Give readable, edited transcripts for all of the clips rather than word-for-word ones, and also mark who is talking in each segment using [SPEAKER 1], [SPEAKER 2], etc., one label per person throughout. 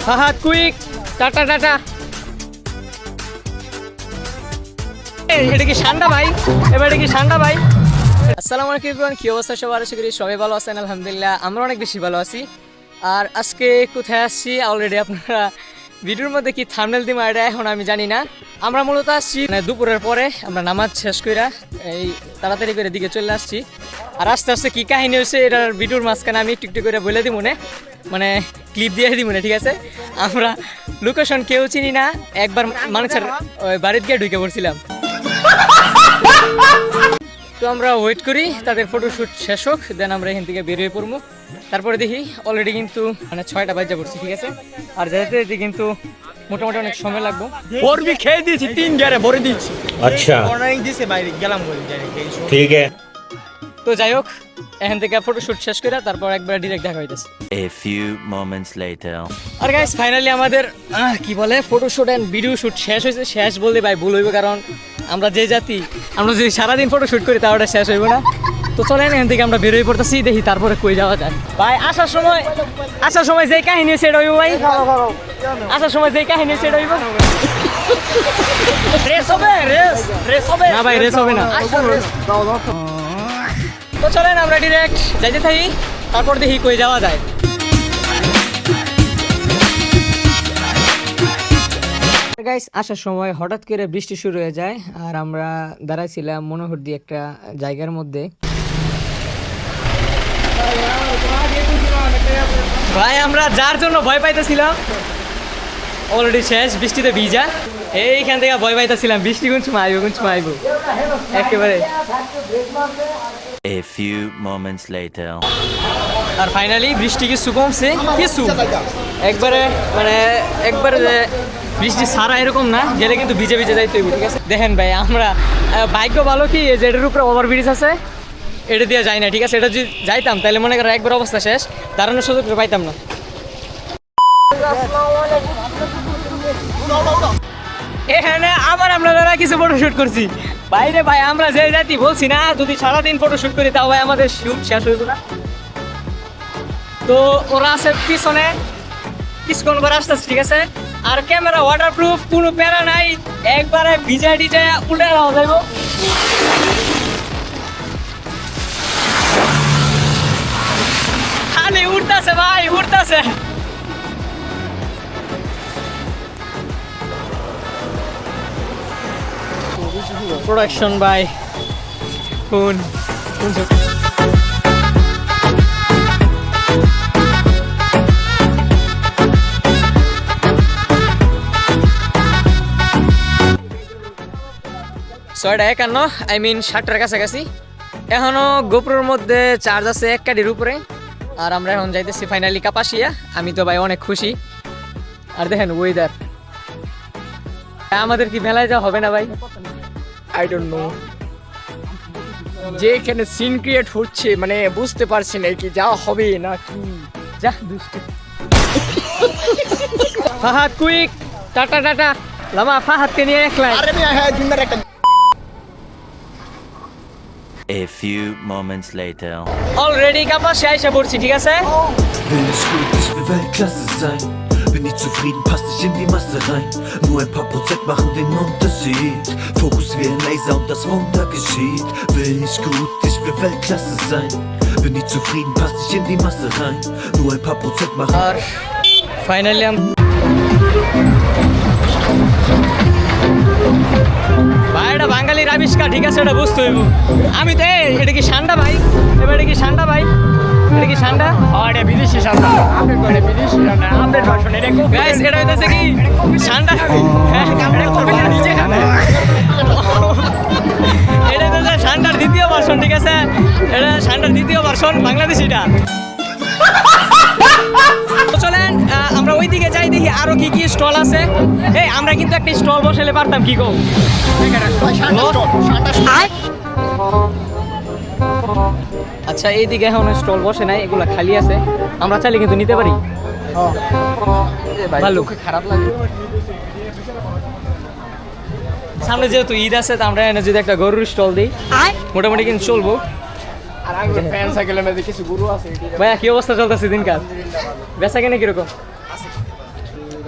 [SPEAKER 1] Fahad quick tata tata. এটা কি ঠান্ডা ভাই? এবার এটা কি ঠান্ডা ভাই? আসসালামু আলাইকুম এভরিওয়ান, কি অবস্থা সবার? আশা করি সবাই ভালো আছেন। আলহামদুলিল্লাহ আমরা অনেক বেশি ভালো আছি। আর আজকে কোথায় আসছি অলরেডি আপনারা ভিডিওর মধ্যে কি থাম্বনেল দিমা এটা এখন আমি জানি না। আমরা মূলত আসছি দুপুরের পরে, আমরা নামাজ শেষ কইরা এই তাড়াতাড়ি করে দিকে চলে আসছি। আর আস্তে আস্তে কী কাহিনী হয়েছে এটার ভিডিওর মাঝখানে আমি একটু করে বলে দিব মানে ক্লিপ দিয়ে দিব না, ঠিক আছে? আমরা লোকেশন কেউ চিনি না, একবার মানুষের বাড়িতে গিয়ে ঢুকে পড়ছিলাম। তো আমরা ওয়েট করি তাদের ফটোশ্যুট শেষ হোক, দেন আমরা এখান থেকে বেরিয়ে পড়বো। তারপরে দেখি অলরেডি কিন্তু মানে 6টা বাজে পড়ছি, ঠিক আছে? আর যেতে যেতে কিন্তু মোটামুটি অনেক সময় লাগবে।
[SPEAKER 2] বরবি খেয়ে দিয়েছি, 3 গেরে ভরে দিচ্ছি।
[SPEAKER 3] আচ্ছা
[SPEAKER 2] অর্ডারিং দিয়েছে, বাইরে গেলাম বলে
[SPEAKER 3] ঠিক আছে।
[SPEAKER 1] তো যাই হোক, এখান থেকে ফটোশ্যুট শেষ করে তারপর একবার ডিরেক্ট দেখা হইতেছে।
[SPEAKER 4] A few moments later.
[SPEAKER 1] আর গাইস ফাইনালি আমাদের কি বলে ফটোশ্যুট এন্ড ভিডিও শুট শেষ হয়েছে। শেষ বলতে ভাই ভুল হইবে, কারণ আমরা যে জাতি, আমরা যদি সারাদিন ফটোশ্যুট করি তাও ওটা শেষ হইব না। তো চলেন এখান থেকে আমরা বেরোয় পড়তেছি, দেখি তারপরে কই যাওয়া যায়। ভাই আসার সময় যে কাহিনী সেটা হইব ভাই, আসার সময় যে কাহিনী সেটা হইব। রেস হবে না ভাই, রেস হবে না। তো চলেন আমরা ডিরেক্ট যাইতে থাকি, তারপর দেখি কই যাওয়া যায়। গাইস আসার সময় হঠাৎ করে বৃষ্টি শুরু হয়ে যায়, আর আমরা দাঁড়াইছিলাম মনোহর দিয়ে একটা জায়গার মধ্যে। ভাই আমরা যার জন্য ভয় পাইতেছিলাম অলরেডি শেষ, বৃষ্টিতে ভিজা। এইখান থেকে ভয় পাইতেছিলাম বৃষ্টি কোন সময় আইব একেবারে।
[SPEAKER 4] A few moments later.
[SPEAKER 1] আর ফাইনালি বৃষ্টি কিছু কমছে, কিছু একবারে বৃষ্টি সারা এরকম না, গেলে কিন্তু ভিজে যাইতে হইব, ঠিক আছে? দেখেন ভাই আমরা ভাগ্য ভালো কি যেটার উপরে ওভারব্রিজ আছে এটা দিয়ে যাই না, ঠিক আছে? এটা যদি যাইতাম তাহলে মনে করেন একবার অবস্থা শেষ, দাঁড়ানোর সুযোগ পাইতাম না। এখানে আবার আমরা যারা কিছু ফটোশুট করছি বাইরে। ভাই আমরা যে জাতি বলছি না, যদি সারাদিন ফটোশুট করি তাও ভাই আমাদের শুট শেষ হইব না। তো ওরা আছে পিছনে, কিছুক্ষণ করে আসতেছে, ঠিক আছে? আর ক্যামেরা ওয়াটারপ্রুফ, কোনো প্যারা নাই, একবারে ভিজা টিজা উল্টে যাওয়া যাইব। খালি উঠতেছে ভাই, উঠতেছে। প্রোডাকশন বাই কোন ছয়টা 51, আই মিন 7টার কাছাকাছি। এখনো গোপ্রোর মধ্যে চার্জ আছে 1 কাঠির উপরে। আর আমরা এখন যাইতেছি ফাইনালি কাপাসিয়া। আমি তো ভাই অনেক খুশি। আর দেখেন ওয়েদার, আমাদের কি মেলায় যাওয়া হবে না ভাই?
[SPEAKER 2] আই ডোন্ট নো, যে এখানে সিন ক্রিয়েট হচ্ছে মানে বুঝতে পারছি না কি যাওয়া হবে না কি।
[SPEAKER 1] যা দুষ্টু। Fahad quick tata tata. লামা ফাহাদকে নিয়ে একলাই।
[SPEAKER 2] আরে মিয়া হ্যাঁ জিন্দার একটা।
[SPEAKER 4] A few moments later.
[SPEAKER 1] Already Kapasia এসে পড়ছি, ঠিক আছে?
[SPEAKER 5] Will ich gut, ich will Weltklasse sein. Bin nicht zufrieden, passt nicht in die Masse rein. Nur ein paar Prozent machen den Unterschied. Fokus wie ein Laser und das Wunder geschieht. Will ich gut, ich will Weltklasse sein. Bin nicht zufrieden, passt nicht in die Masse rein. Nur ein paar Prozent machen.
[SPEAKER 1] R finally ভাই এটা বাঙালির আবিষ্কার, ঠিক আছে? এটা বুঝতে হইব। আমি তো এটা কি ঠান্ডা ভাই? এবার এটা কি ঠান্ডা ভাই? এটা কি ঠান্ডা?
[SPEAKER 2] আরে বিদেশি ঠান্ডা, আপডেট করে বিদেশি ঠান্ডা, আপডেট ভার্সন। এটা
[SPEAKER 1] গাইস এটা হইতাছে কি ঠান্ডা? হ্যাঁ
[SPEAKER 2] এটা কপি নিজে খাবে।
[SPEAKER 1] এটা হইতাছে ঠান্ডার দ্বিতীয় ভার্সন, ঠিক আছে? এটা ঠান্ডার দ্বিতীয় ভার্সন বাংলাদেশিটা। চলেন আমরা ওইদিকে যাই, দেখি আরো কি কি স্টল আছে। এই আমরা কিন্তু একটা স্টল বসালে পারতাম, কি গো? আচ্ছা এইদিকে এখন স্টল বসে নাই, এগুলা খালি আছে, আমরা চাইলে কিন্তু নিতে পারি। ভালো খারাপ লাগে। সামনে যেহেতু ঈদ আছে, তা আমরা এনে যদি একটা গরুর স্টল দিই মোটামুটি কিন্তু চলবো।
[SPEAKER 2] আর আগে ফ্যান সাইকেলের মধ্যে কিছু গরু আছে।
[SPEAKER 1] ভাইয়া কি অবস্থা চলতেছে দিনকাল? বেচা কেনা কিরকম?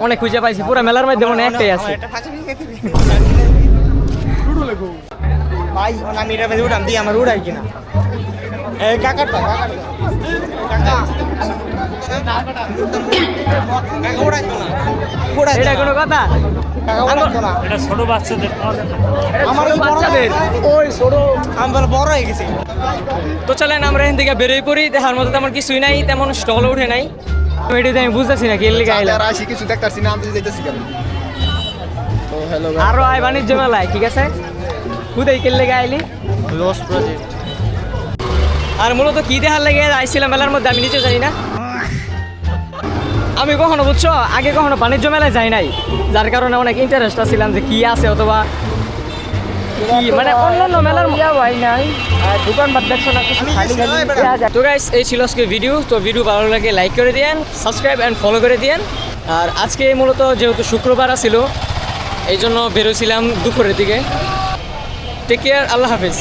[SPEAKER 1] অনেক খুঁজে পাইছি, পুরো মেলার মধ্যে মনে হয় একটাই আছে।
[SPEAKER 3] ভাই আমি এটা বেশি উঠাম দিই আমার উড়াই কিনা এই কাকাটা কাকা উড়াইতো না
[SPEAKER 1] এটা কোনো কথা?
[SPEAKER 3] উড়াইতো না
[SPEAKER 6] এটা ছোট বাচ্চাদের
[SPEAKER 3] আমার
[SPEAKER 1] বাচ্চাদের
[SPEAKER 3] ওই ছোট আমি বলে বড় হয়ে গেছি।
[SPEAKER 1] তো চলেন আমরা এখান থেকে বেরোই পড়ি। দেখার মতো তেমন কিছুই নাই, তেমন স্টল উঠে নাই। এটাতে আমি বুঝতেছি না কি এর লিগে আইলাম।
[SPEAKER 7] আসি কিছু দেখতাছি না, আমি যাইতেছি কেন? তো হ্যালো
[SPEAKER 1] আরো আয় বাণিজ্য মেলায়, ঠিক আছে? খুদাই কে লেগে আইলি?
[SPEAKER 3] লস প্রজেক্ট
[SPEAKER 1] আর মূলত কি দেখার লেগে আইছিলাম মেলার মধ্যে আমি নিচে জানি না। আমি কখনো বুঝছো আগে কখনো বাণিজ্য মেলায় যাই নাই, যার কারণে অনেক ইন্টারেস্ট ছিলাম যে কি আছে অথবা কি মানে অন্যান্য মেলার ভাই নাই দোকানপাট দেখছো না কিছু খালি খালি। তো গাইস এই ছিল আজকে ভিডিও। তো ভিডিও ভালো লাগে লাইক করে দিয়েন, সাবস্ক্রাইব অ্যান্ড ফলো করে দিয়েন। আর আজকে মূলত যেহেতু শুক্রবার ছিল এই জন্য বেরোছিলাম দুপুরের দিকে। টেক কেয়ার, আল্লাহ হাফিজ।